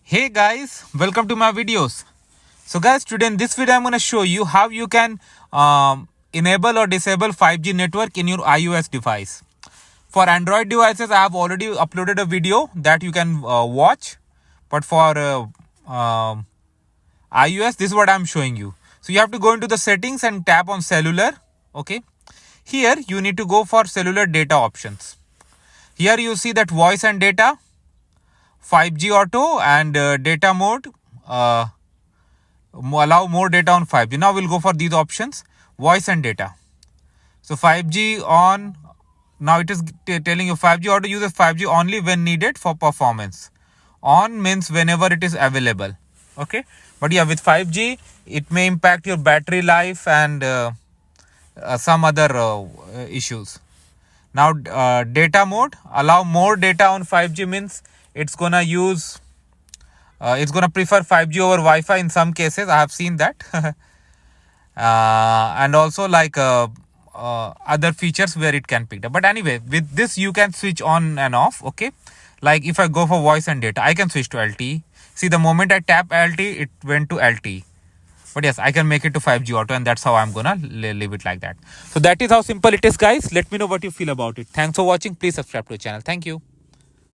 Hey guys, welcome to my videos. So guys, today in this video I'm going to show you how you can enable or disable 5G network in your iOS device. For Android devices, I have already uploaded a video that you can watch. But for iOS, this is what I'm showing you. So you have to go into the settings and tap on cellular. Okay. Here you need to go for cellular data options. Here you see that voice and data, 5G auto and data mode, allow more data on 5G. Now we'll go for these options, voice and data. So 5G on, now it is telling you 5G auto uses 5G only when needed for performance. On means whenever it is available. Okay. But yeah, with 5G, it may impact your battery life and some other issues. Now data mode, allow more data on 5G means it's gonna use it's gonna prefer 5G over Wi-Fi in some cases. I have seen that. And also like other features where it can pick up. But anyway, with this you can switch on and off. Okay, like if I go for voice and data, I can switch to LTE. See, the moment I tap LTE, it went to LTE. But yes, I can make it to 5G auto, and that's how I'm gonna leave it like that. So that is how simple it is, guys. Let me know what you feel about it. Thanks for watching. Please subscribe to the channel. Thank you.